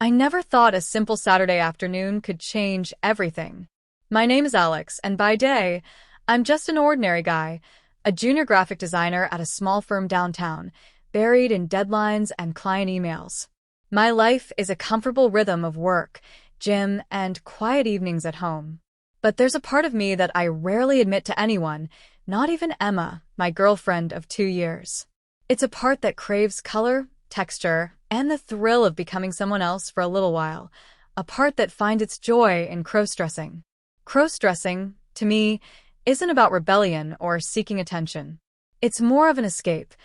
I never thought a simple Saturday afternoon could change everything. My name is Alex, and by day, I'm just an ordinary guy, a junior graphic designer at a small firm downtown, buried in deadlines and client emails. My life is a comfortable rhythm of work, gym, and quiet evenings at home. But there's a part of me that I rarely admit to anyone, not even Emma, my girlfriend of 2 years. It's a part that craves color, texture, and the thrill of becoming someone else for a little while, a part that finds its joy in crossdressing. Crossdressing, to me, isn't about rebellion or seeking attention. It's more of an escape,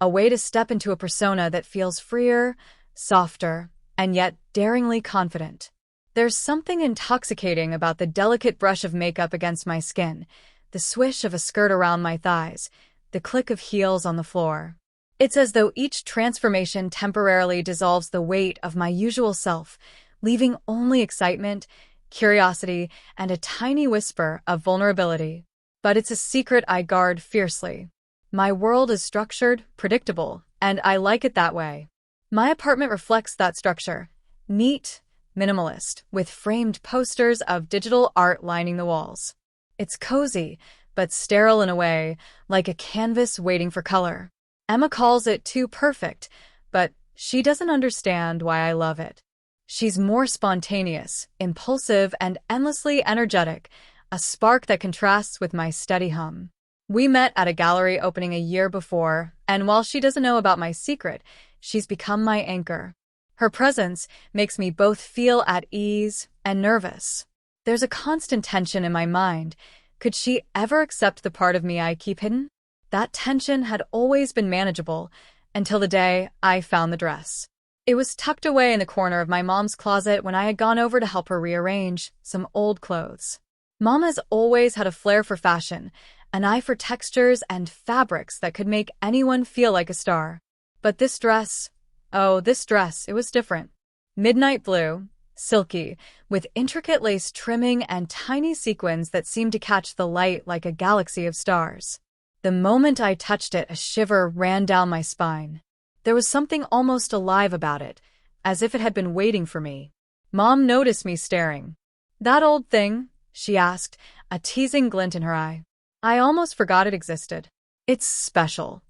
a way to step into a persona that feels freer, softer, and yet daringly confident. There's something intoxicating about the delicate brush of makeup against my skin, the swish of a skirt around my thighs, the click of heels on the floor. It's as though each transformation temporarily dissolves the weight of my usual self, leaving only excitement, curiosity, and a tiny whisper of vulnerability. But it's a secret I guard fiercely. My world is structured, predictable, and I like it that way. My apartment reflects that structure. Neat, minimalist, with framed posters of digital art lining the walls. It's cozy, but sterile in a way, like a canvas waiting for color. Emma calls it too perfect, but she doesn't understand why I love it. She's more spontaneous, impulsive, and endlessly energetic, a spark that contrasts with my steady hum. We met at a gallery opening a year before, and while she doesn't know about my secret, she's become my anchor. Her presence makes me both feel at ease and nervous. There's a constant tension in my mind. Could she ever accept the part of me I keep hidden? That tension had always been manageable, until the day I found the dress. It was tucked away in the corner of my mom's closet when I had gone over to help her rearrange some old clothes. Mom has always had a flair for fashion, an eye for textures and fabrics that could make anyone feel like a star. But this dress, it was different. Midnight blue, silky, with intricate lace trimming and tiny sequins that seemed to catch the light like a galaxy of stars. The moment I touched it, a shiver ran down my spine. There was something almost alive about it, as if it had been waiting for me. Mom noticed me staring. "That old thing?" she asked, a teasing glint in her eye. I almost forgot it existed. "It's special."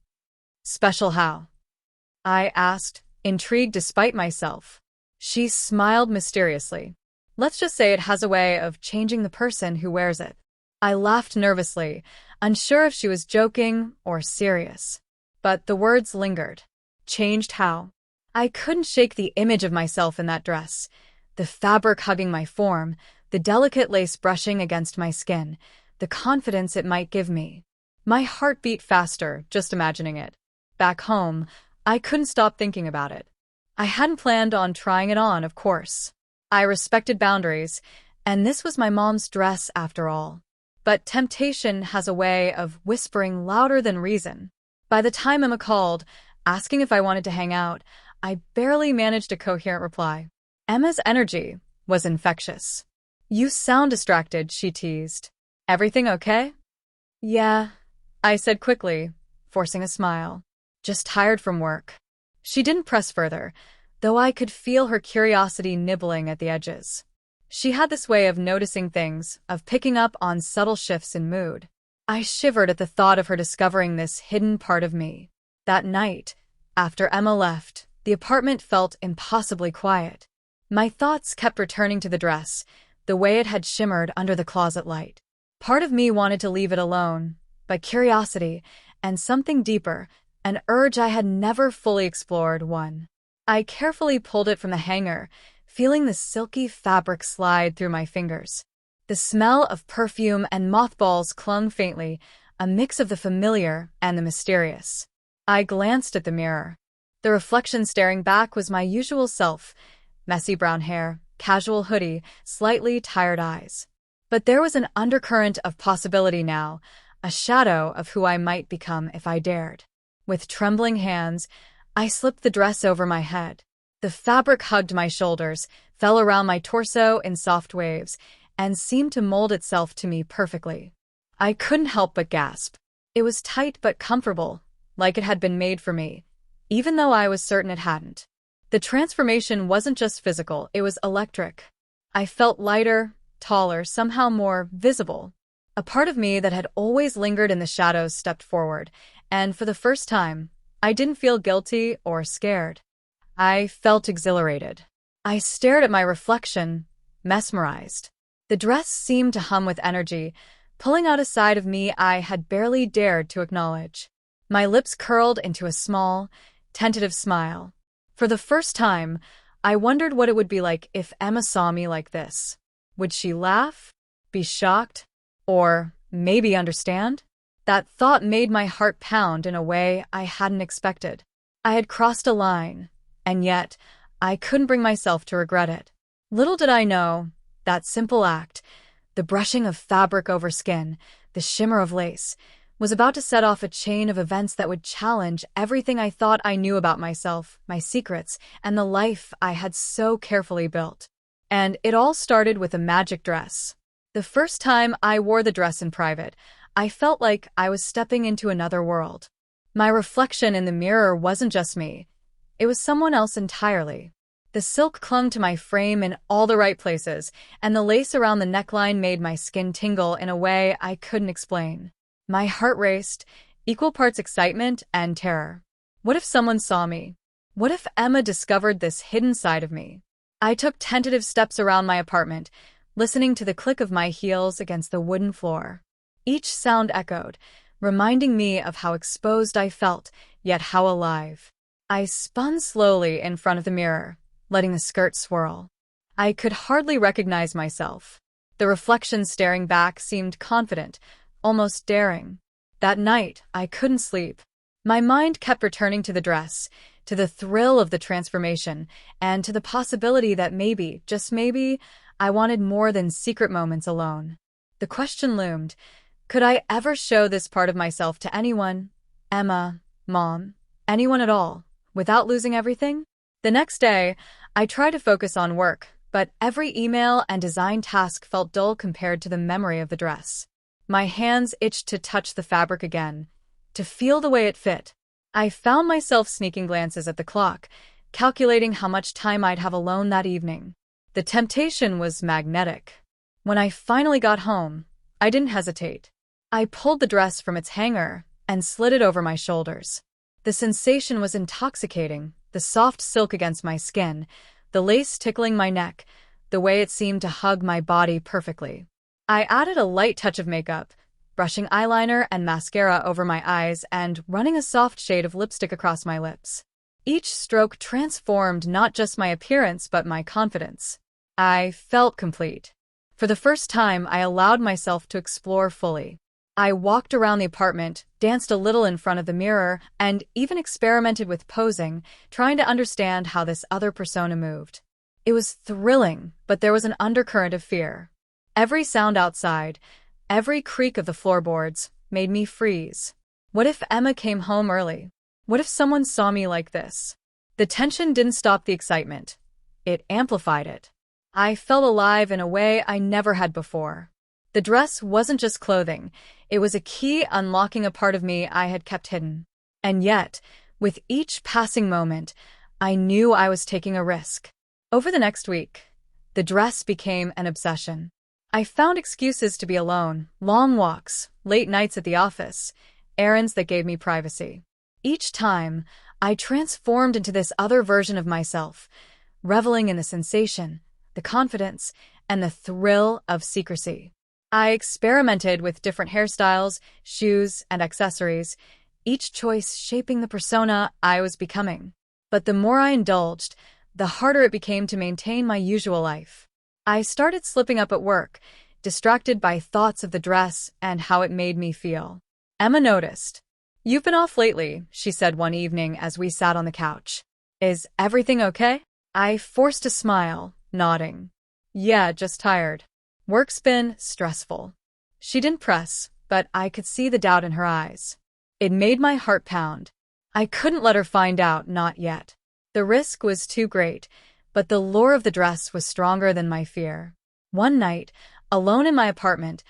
"Special how?" I asked, intrigued despite myself. She smiled mysteriously. "Let's just say it has a way of changing the person who wears it." I laughed nervously, unsure if she was joking or serious. But the words lingered. Changed how? I couldn't shake the image of myself in that dress. The fabric hugging my form, the delicate lace brushing against my skin, the confidence it might give me. My heart beat faster, just imagining it. Back home, I couldn't stop thinking about it. I hadn't planned on trying it on, of course. I respected boundaries, and this was my mom's dress after all. But temptation has a way of whispering louder than reason. By the time Emma called, asking if I wanted to hang out, I barely managed a coherent reply. Emma's energy was infectious. "You sound distracted," she teased. "Everything okay?" "Yeah," I said quickly, forcing a smile. "Just tired from work." She didn't press further, though I could feel her curiosity nibbling at the edges. She had this way of noticing things, of picking up on subtle shifts in mood. I shivered at the thought of her discovering this hidden part of me. That night, after Emma left, the apartment felt impossibly quiet. My thoughts kept returning to the dress, the way it had shimmered under the closet light. Part of me wanted to leave it alone, but curiosity, and something deeper, an urge I had never fully explored, won. I carefully pulled it from the hanger, feeling the silky fabric slide through my fingers. The smell of perfume and mothballs clung faintly, a mix of the familiar and the mysterious. I glanced at the mirror. The reflection staring back was my usual self, messy brown hair, casual hoodie, slightly tired eyes. But there was an undercurrent of possibility now, a shadow of who I might become if I dared. With trembling hands, I slipped the dress over my head. The fabric hugged my shoulders, fell around my torso in soft waves, and seemed to mold itself to me perfectly. I couldn't help but gasp. It was tight but comfortable, like it had been made for me, even though I was certain it hadn't. The transformation wasn't just physical, it was electric. I felt lighter, taller, somehow more visible. A part of me that had always lingered in the shadows stepped forward, and for the first time, I didn't feel guilty or scared. I felt exhilarated. I stared at my reflection, mesmerized. The dress seemed to hum with energy, pulling out a side of me I had barely dared to acknowledge. My lips curled into a small, tentative smile. For the first time, I wondered what it would be like if Emma saw me like this. Would she laugh? Be shocked? Or maybe understand? That thought made my heart pound in a way I hadn't expected. I had crossed a line, and yet I couldn't bring myself to regret it. Little did I know, that simple act, the brushing of fabric over skin, the shimmer of lace, was about to set off a chain of events that would challenge everything I thought I knew about myself, my secrets, and the life I had so carefully built. And it all started with a magic dress. The first time I wore the dress in private, I felt like I was stepping into another world. My reflection in the mirror wasn't just me. It was someone else entirely. The silk clung to my frame in all the right places, and the lace around the neckline made my skin tingle in a way I couldn't explain. My heart raced, equal parts excitement and terror. What if someone saw me? What if Emma discovered this hidden side of me? I took tentative steps around my apartment, listening to the click of my heels against the wooden floor. Each sound echoed, reminding me of how exposed I felt, yet how alive. I spun slowly in front of the mirror, letting the skirt swirl. I could hardly recognize myself. The reflection staring back seemed confident, almost daring. That night, I couldn't sleep. My mind kept returning to the dress, to the thrill of the transformation, and to the possibility that maybe, just maybe, I wanted more than secret moments alone. The question loomed, could I ever show this part of myself to anyone? Emma, Mom, anyone at all, without losing everything? The next day, I tried to focus on work, but every email and design task felt dull compared to the memory of the dress. My hands itched to touch the fabric again, to feel the way it fit. I found myself sneaking glances at the clock, calculating how much time I'd have alone that evening. The temptation was magnetic. When I finally got home, I didn't hesitate. I pulled the dress from its hanger and slid it over my shoulders. The sensation was intoxicating, the soft silk against my skin, the lace tickling my neck, the way it seemed to hug my body perfectly. I added a light touch of makeup, brushing eyeliner and mascara over my eyes and running a soft shade of lipstick across my lips. Each stroke transformed not just my appearance but my confidence. I felt complete. For the first time, I allowed myself to explore fully. I walked around the apartment, danced a little in front of the mirror, and even experimented with posing, trying to understand how this other persona moved. It was thrilling, but there was an undercurrent of fear. Every sound outside, every creak of the floorboards, made me freeze. What if Emma came home early? What if someone saw me like this? The tension didn't stop the excitement. It amplified it. I felt alive in a way I never had before. The dress wasn't just clothing. It was a key unlocking a part of me I had kept hidden. And yet, with each passing moment, I knew I was taking a risk. Over the next week, the dress became an obsession. I found excuses to be alone, long walks, late nights at the office, errands that gave me privacy. Each time, I transformed into this other version of myself, reveling in the sensation, the confidence, and the thrill of secrecy. I experimented with different hairstyles, shoes, and accessories, each choice shaping the persona I was becoming. But the more I indulged, the harder it became to maintain my usual life. I started slipping up at work, distracted by thoughts of the dress and how it made me feel. Emma noticed. "You've been off lately," she said one evening as we sat on the couch. "Is everything okay?" I forced a smile, nodding. "Yeah, just tired. Work's been stressful." She didn't press, but I could see the doubt in her eyes. It made my heart pound. I couldn't let her find out, not yet. The risk was too great, but the lure of the dress was stronger than my fear. One night, alone in my apartment,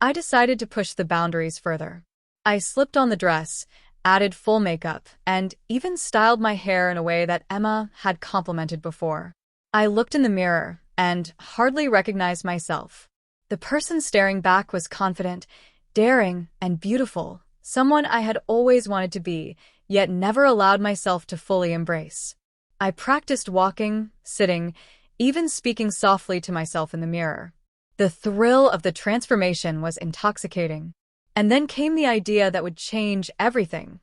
I decided to push the boundaries further. I slipped on the dress, added full makeup, and even styled my hair in a way that Emma had complimented before. I looked in the mirror and hardly recognized myself. The person staring back was confident, daring, and beautiful, someone I had always wanted to be, yet never allowed myself to fully embrace. I practiced walking, sitting, even speaking softly to myself in the mirror. The thrill of the transformation was intoxicating. And then came the idea that would change everything.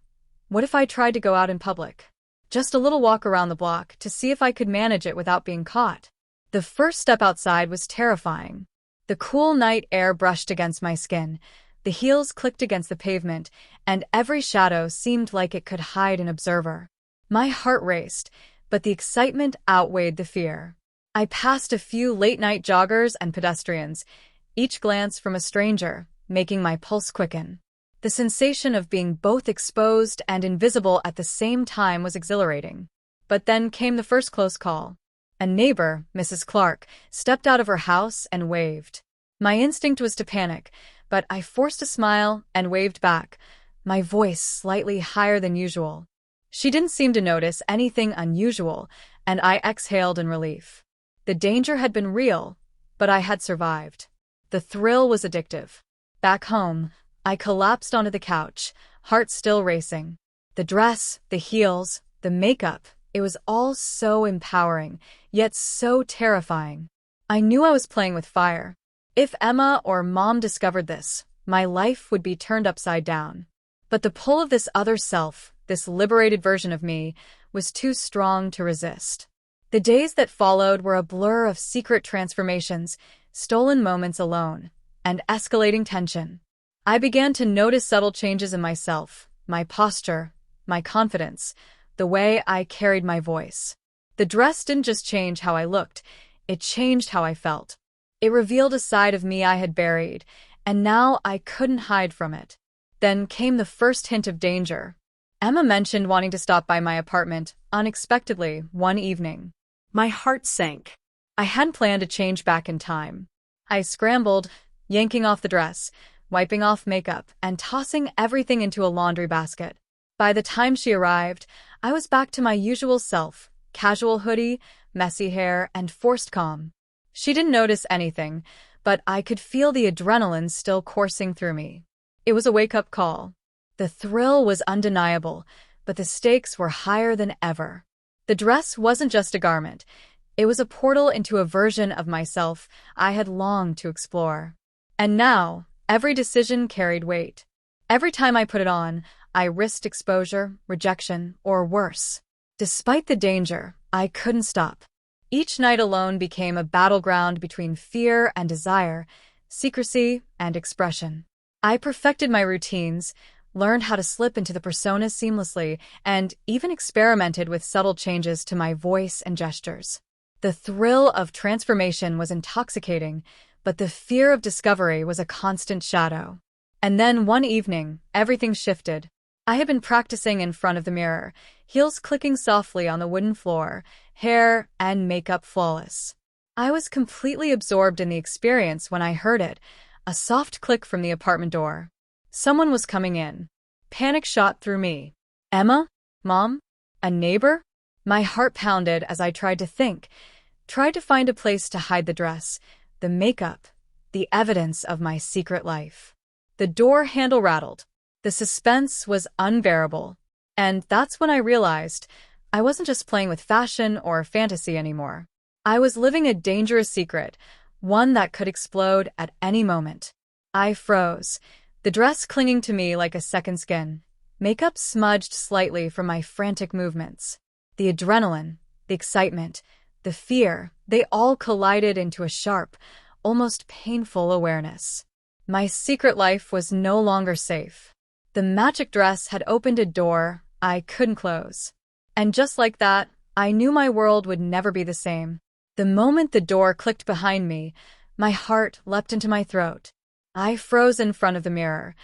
What if I tried to go out in public? Just a little walk around the block to see if I could manage it without being caught. The first step outside was terrifying. The cool night air brushed against my skin, the heels clicked against the pavement, and every shadow seemed like it could hide an observer. My heart raced, but the excitement outweighed the fear. I passed a few late-night joggers and pedestrians, each glance from a stranger, making my pulse quicken. The sensation of being both exposed and invisible at the same time was exhilarating. But then came the first close call. A neighbor, Mrs. Clark, stepped out of her house and waved. My instinct was to panic, but I forced a smile and waved back, my voice slightly higher than usual. She didn't seem to notice anything unusual, and I exhaled in relief. The danger had been real, but I had survived. The thrill was addictive. Back home, I collapsed onto the couch, heart still racing. The dress, the heels, the makeup, it was all so empowering, yet so terrifying. I knew I was playing with fire. If Emma or Mom discovered this, my life would be turned upside down. But the pull of this other self, this liberated version of me, was too strong to resist. The days that followed were a blur of secret transformations, stolen moments alone, and escalating tension. I began to notice subtle changes in myself, my posture, my confidence, the way I carried my voice. The dress didn't just change how I looked, it changed how I felt. It revealed a side of me I had buried, and now I couldn't hide from it. Then came the first hint of danger. Emma mentioned wanting to stop by my apartment, unexpectedly, one evening. My heart sank. I hadn't planned to change back in time. I scrambled, yanking off the dress, wiping off makeup, and tossing everything into a laundry basket. By the time she arrived, I was back to my usual self, casual hoodie, messy hair, and forced calm. She didn't notice anything, but I could feel the adrenaline still coursing through me. It was a wake-up call. The thrill was undeniable, but the stakes were higher than ever. The dress wasn't just a garment. It was a portal into a version of myself I had longed to explore. And now, every decision carried weight. Every time I put it on, I risked exposure, rejection, or worse. Despite the danger, I couldn't stop. Each night alone became a battleground between fear and desire, secrecy and expression. I perfected my routines, learned how to slip into the persona seamlessly, and even experimented with subtle changes to my voice and gestures. The thrill of transformation was intoxicating, but the fear of discovery was a constant shadow. And then one evening, everything shifted. I had been practicing in front of the mirror, heels clicking softly on the wooden floor, hair and makeup flawless. I was completely absorbed in the experience when I heard it, a soft click from the apartment door. Someone was coming in. Panic shot through me. Emma? Mom? A neighbor? My heart pounded as I tried to think, tried to find a place to hide the dress, the makeup, the evidence of my secret life. The door handle rattled. The suspense was unbearable. And that's when I realized I wasn't just playing with fashion or fantasy anymore. I was living a dangerous secret, one that could explode at any moment. I froze, the dress clinging to me like a second skin. Makeup smudged slightly from my frantic movements. The adrenaline, the excitement, the fear, they all collided into a sharp, almost painful awareness. My secret life was no longer safe. The magic dress had opened a door I couldn't close. And just like that, I knew my world would never be the same. The moment the door clicked behind me, my heart leapt into my throat. I froze in front of the mirror,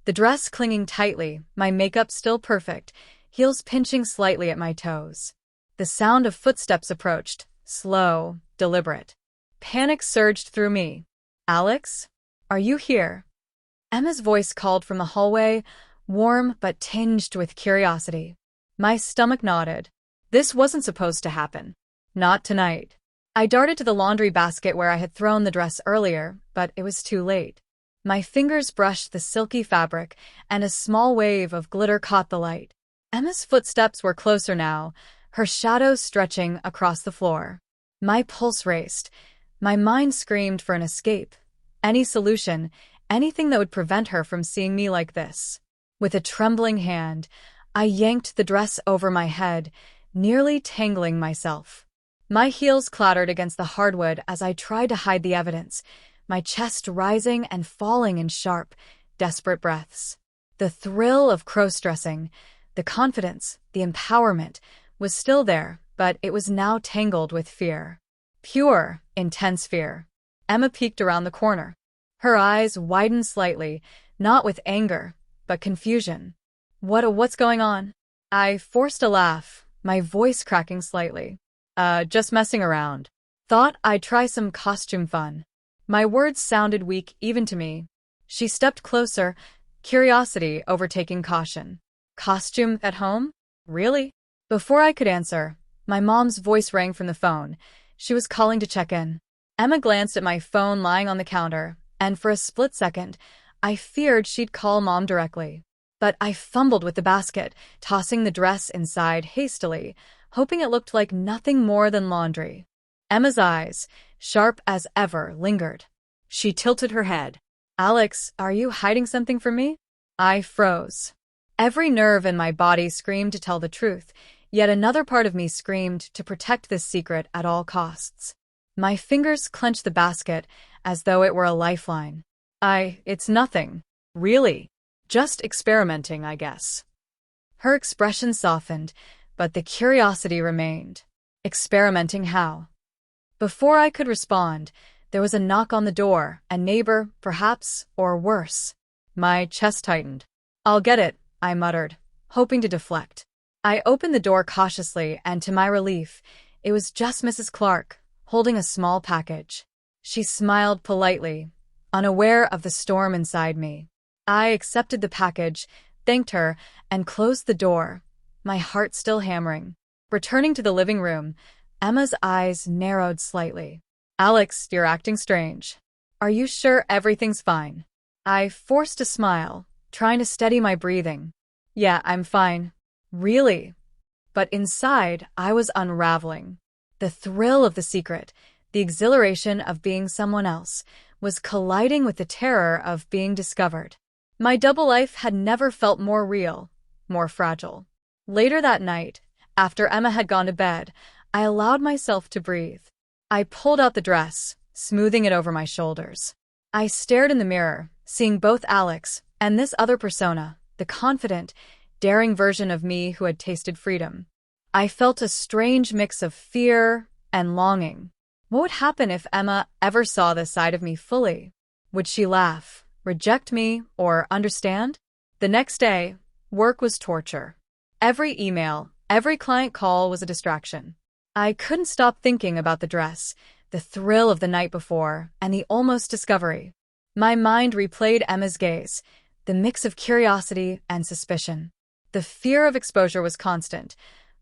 the dress clinging tightly, my makeup still perfect, heels pinching slightly at my toes. The sound of footsteps approached, slow, deliberate. Panic surged through me. Alex? Are you here? Emma's voice called from the hallway, warm but tinged with curiosity. My stomach nodded. This wasn't supposed to happen. Not tonight. I darted to the laundry basket where I had thrown the dress earlier, but it was too late. My fingers brushed the silky fabric, and a small wave of glitter caught the light. Emma's footsteps were closer now, her shadow stretching across the floor. My pulse raced. My mind screamed for an escape. Any solution, anything that would prevent her from seeing me like this. With a trembling hand, I yanked the dress over my head, nearly tangling myself. My heels clattered against the hardwood as I tried to hide the evidence, my chest rising and falling in sharp, desperate breaths. The thrill of crossdressing, the confidence, the empowerment, was still there, but it was now tangled with fear. Pure, intense fear. Emma peeked around the corner. Her eyes widened slightly, not with anger, but confusion. What's going on? I forced a laugh, my voice cracking slightly. Just messing around. Thought I'd try some costume fun. My words sounded weak even to me. She stepped closer, curiosity overtaking caution. Costume at home? Really? Before I could answer, my mom's voice rang from the phone. She was calling to check in. Emma glanced at my phone lying on the counter, and for a split second, I feared she'd call Mom directly. But I fumbled with the basket, tossing the dress inside hastily, hoping it looked like nothing more than laundry. Emma's eyes, sharp as ever, lingered. She tilted her head. Alex, are you hiding something from me? I froze. Every nerve in my body screamed to tell the truth, yet another part of me screamed to protect this secret at all costs. My fingers clenched the basket as though it were a lifeline. It's nothing. Really. Just experimenting, I guess. Her expression softened, but the curiosity remained. Experimenting how? Before I could respond, there was a knock on the door, a neighbor, perhaps, or worse. My chest tightened. I'll get it, I muttered, hoping to deflect. I opened the door cautiously, and to my relief, it was just Mrs. Clark, holding a small package. She smiled politely, unaware of the storm inside me. I accepted the package, thanked her, and closed the door, my heart still hammering. Returning to the living room, Emma's eyes narrowed slightly. Alex, you're acting strange. Are you sure everything's fine? I forced a smile, trying to steady my breathing. Yeah, I'm fine. Really? But inside, I was unraveling. The thrill of the secret, the exhilaration of being someone else, was colliding with the terror of being discovered. My double life had never felt more real, more fragile. Later that night, after Emma had gone to bed, I allowed myself to breathe. I pulled out the dress, smoothing it over my shoulders. I stared in the mirror, seeing both Alex and this other persona, the confident, daring version of me who had tasted freedom. I felt a strange mix of fear and longing. What would happen if Emma ever saw this side of me fully? Would she laugh, reject me, or understand? The next day, work was torture. Every email, every client call was a distraction. I couldn't stop thinking about the dress, the thrill of the night before, and the almost discovery. My mind replayed Emma's gaze, the mix of curiosity and suspicion. The fear of exposure was constant,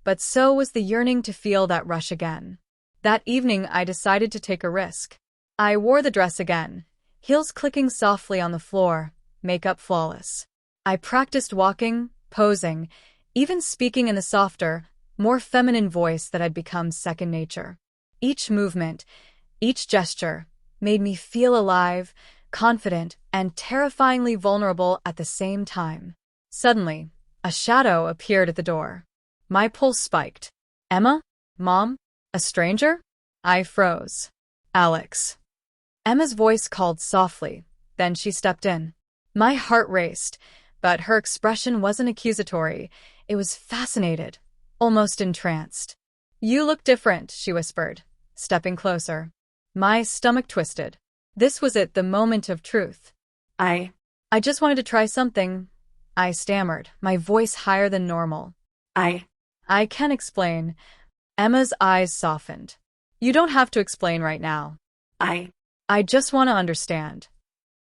but so was the yearning to feel that rush again. That evening, I decided to take a risk. I wore the dress again, heels clicking softly on the floor, makeup flawless. I practiced walking, posing, even speaking in the softer, more feminine voice that had become second nature. Each movement, each gesture, made me feel alive, confident, and terrifyingly vulnerable at the same time. Suddenly, a shadow appeared at the door. My pulse spiked. Emma? Mom? A stranger? I froze. Alex. Emma's voice called softly, then she stepped in. My heart raced, but her expression wasn't accusatory. It was fascinated, almost entranced. You look different, she whispered, stepping closer. My stomach twisted. This was it, the moment of truth. I just wanted to try something, I stammered, my voice higher than normal. I can explain. Emma's eyes softened. You don't have to explain right now. I just want to understand.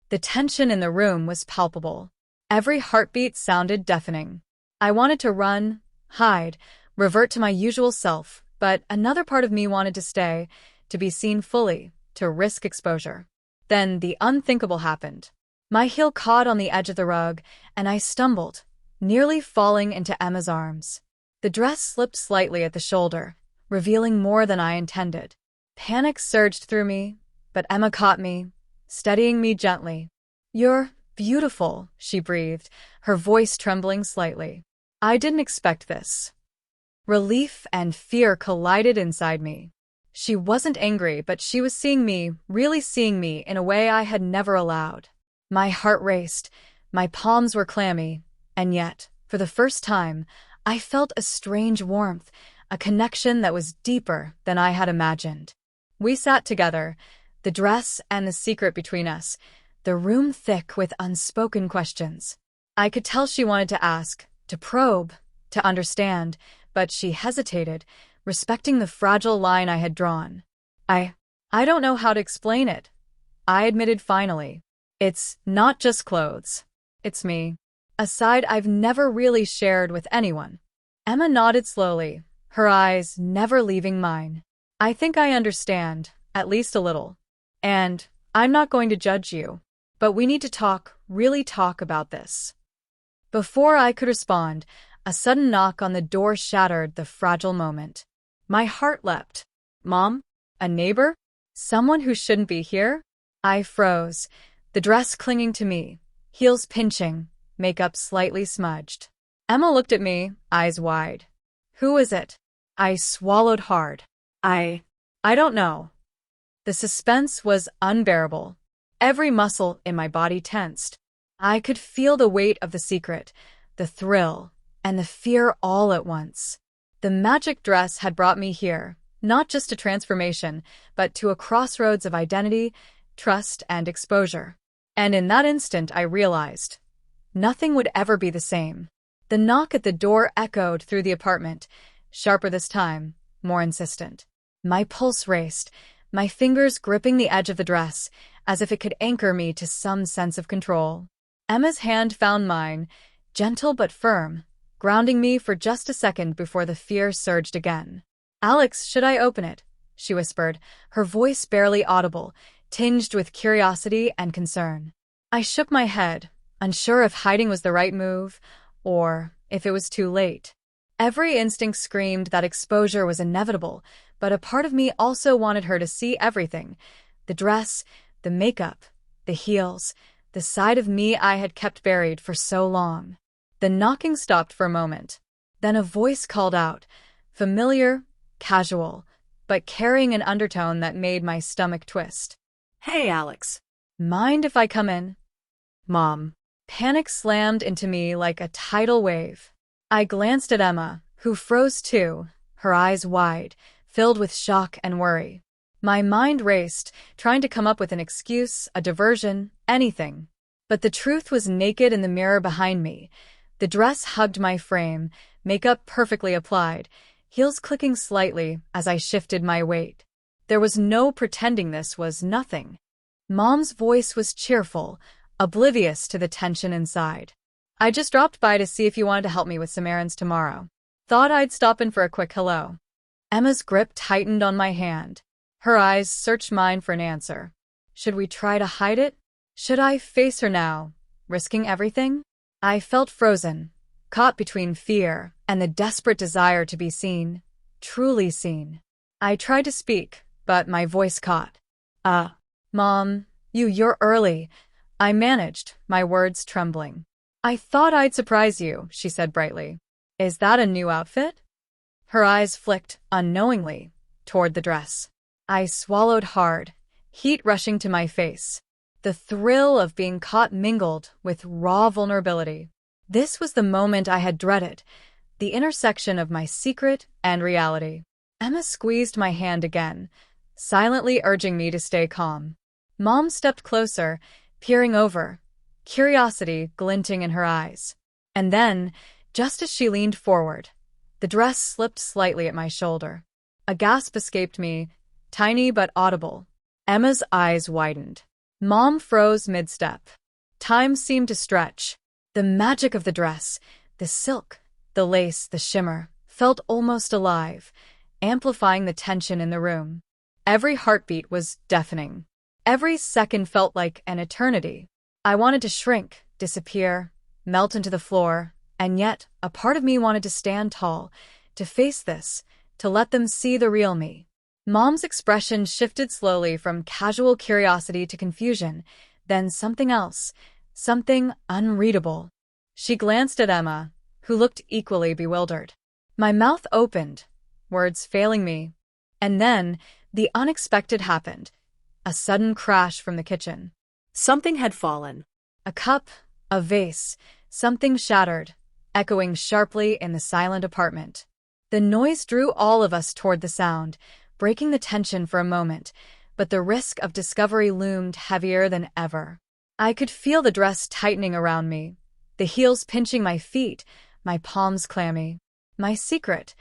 The tension in the room was palpable. Every heartbeat sounded deafening. I wanted to run, hide, revert to my usual self, but another part of me wanted to stay, to be seen fully, to risk exposure. Then the unthinkable happened. My heel caught on the edge of the rug, and I stumbled, nearly falling into Emma's arms. The dress slipped slightly at the shoulder, revealing more than I intended. Panic surged through me, but Emma caught me, steadying me gently. "You're beautiful," she breathed, her voice trembling slightly. I didn't expect this. Relief and fear collided inside me. She wasn't angry, but she was seeing me, really seeing me in a way I had never allowed. My heart raced, my palms were clammy, and yet, for the first time, I felt a strange warmth, a connection that was deeper than I had imagined. We sat together, the dress and the secret between us, the room thick with unspoken questions. I could tell she wanted to ask, to probe, to understand, but she hesitated, respecting the fragile line I had drawn. I don't know how to explain it," I admitted finally. "It's not just clothes. It's me. A side I've never really shared with anyone." Emma nodded slowly, her eyes never leaving mine. "I think I understand, at least a little. And I'm not going to judge you, but we need to talk, really talk about this." Before I could respond, a sudden knock on the door shattered the fragile moment. My heart leapt. Mom? A neighbor? Someone who shouldn't be here? I froze, the dress clinging to me, heels pinching, makeup slightly smudged. Emma looked at me, eyes wide. "Who is it?" I swallowed hard. I don't know." The suspense was unbearable. Every muscle in my body tensed. I could feel the weight of the secret, the thrill, and the fear all at once. The magic dress had brought me here, not just a transformation, but to a crossroads of identity, trust, and exposure. And in that instant I realized, nothing would ever be the same. The knock at the door echoed through the apartment, sharper this time, more insistent. My pulse raced, my fingers gripping the edge of the dress, as if it could anchor me to some sense of control. Emma's hand found mine, gentle but firm, grounding me for just a second before the fear surged again. "Alex, should I open it?" she whispered, her voice barely audible, tinged with curiosity and concern. I shook my head, unsure if hiding was the right move, or if it was too late. Every instinct screamed that exposure was inevitable, but a part of me also wanted her to see everything. The dress, the makeup, the heels, the side of me I had kept buried for so long. The knocking stopped for a moment. Then a voice called out, familiar, casual, but carrying an undertone that made my stomach twist. "Hey, Alex. Mind if I come in?" "Mom." Panic slammed into me like a tidal wave. I glanced at Emma, who froze too, her eyes wide, filled with shock and worry. My mind raced, trying to come up with an excuse, a diversion, anything. But the truth was naked in the mirror behind me. The dress hugged my frame, makeup perfectly applied, heels clicking slightly as I shifted my weight. There was no pretending this was nothing. Mom's voice was cheerful, oblivious to the tension inside. "I just dropped by to see if you wanted to help me with some errands tomorrow. Thought I'd stop in for a quick hello." Emma's grip tightened on my hand. Her eyes searched mine for an answer. Should we try to hide it? Should I face her now, risking everything? I felt frozen, caught between fear and the desperate desire to be seen, truly seen. I tried to speak, but my voice caught. Mom, you're early." I managed, my words trembling. "I thought I'd surprise you," she said brightly. "Is that a new outfit?" Her eyes flicked, unknowingly, toward the dress. I swallowed hard, heat rushing to my face. The thrill of being caught mingled with raw vulnerability. This was the moment I had dreaded, the intersection of my secret and reality. Emma squeezed my hand again, silently urging me to stay calm. Mom stepped closer, peering over, curiosity glinting in her eyes. And then, just as she leaned forward, the dress slipped slightly at my shoulder. A gasp escaped me, tiny but audible. Emma's eyes widened. Mom froze mid-step. Time seemed to stretch. The magic of the dress, the silk, the lace, the shimmer, felt almost alive, amplifying the tension in the room. Every heartbeat was deafening. Every second felt like an eternity. I wanted to shrink, disappear, melt into the floor, and yet a part of me wanted to stand tall, to face this, to let them see the real me. Mom's expression shifted slowly from casual curiosity to confusion, then something else, something unreadable. She glanced at Emma, who looked equally bewildered. My mouth opened, words failing me. And then, the unexpected happened. A sudden crash from the kitchen. Something had fallen. A cup, a vase, something shattered, echoing sharply in the silent apartment. The noise drew all of us toward the sound, breaking the tension for a moment, but the risk of discovery loomed heavier than ever. I could feel the dress tightening around me, the heels pinching my feet, my palms clammy. My secret,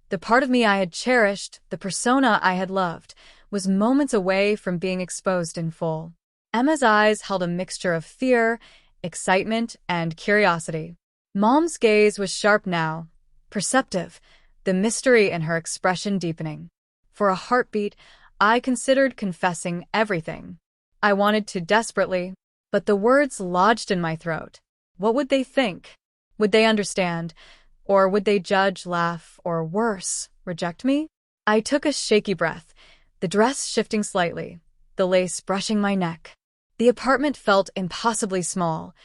the part of me I had cherished, the persona I had loved, was moments away from being exposed in full. Emma's eyes held a mixture of fear, excitement, and curiosity. Mom's gaze was sharp now, perceptive, the mystery in her expression deepening. For a heartbeat, I considered confessing everything. I wanted to desperately, but the words lodged in my throat. What would they think? Would they understand? Or would they judge, laugh, or worse, reject me? I took a shaky breath, the dress shifting slightly, the lace brushing my neck. The apartment felt impossibly small,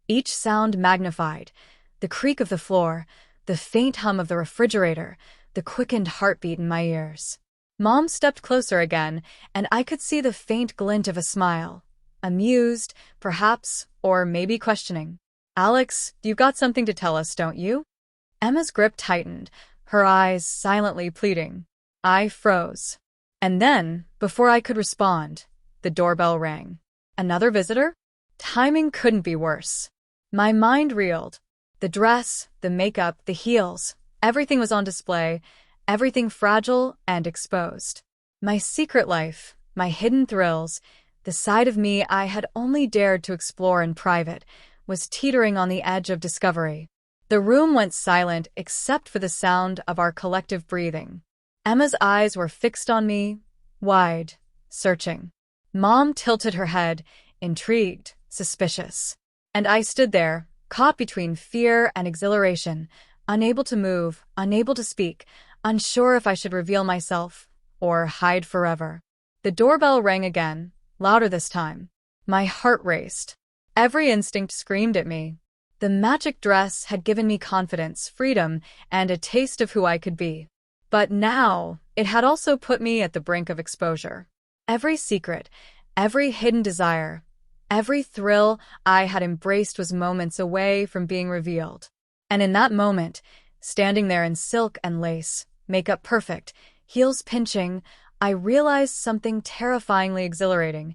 each sound magnified, the creak of the floor, the faint hum of the refrigerator, the quickened heartbeat in my ears. Mom stepped closer again, and I could see the faint glint of a smile. Amused, perhaps, or maybe questioning. Alex, you've got something to tell us, don't you? Emma's grip tightened, her eyes silently pleading. I froze. And then, before I could respond, the doorbell rang. Another visitor? Timing couldn't be worse. My mind reeled. The dress, the makeup, the heels, everything was on display, everything fragile and exposed. My secret life, my hidden thrills, the side of me I had only dared to explore in private, was teetering on the edge of discovery. The room went silent except for the sound of our collective breathing. Emma's eyes were fixed on me, wide, searching. Mom tilted her head, intrigued, suspicious. And I stood there, caught between fear and exhilaration, unable to move, unable to speak, unsure if I should reveal myself or hide forever. The doorbell rang again, louder this time. My heart raced. Every instinct screamed at me. The magic dress had given me confidence, freedom, and a taste of who I could be. But now, it had also put me at the brink of exposure. Every secret, every hidden desire, every thrill I had embraced was moments away from being revealed. And in that moment, standing there in silk and lace, makeup perfect, heels pinching, I realized something terrifyingly exhilarating.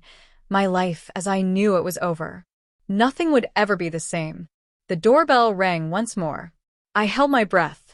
My life as I knew it was over. Nothing would ever be the same. The doorbell rang once more. I held my breath,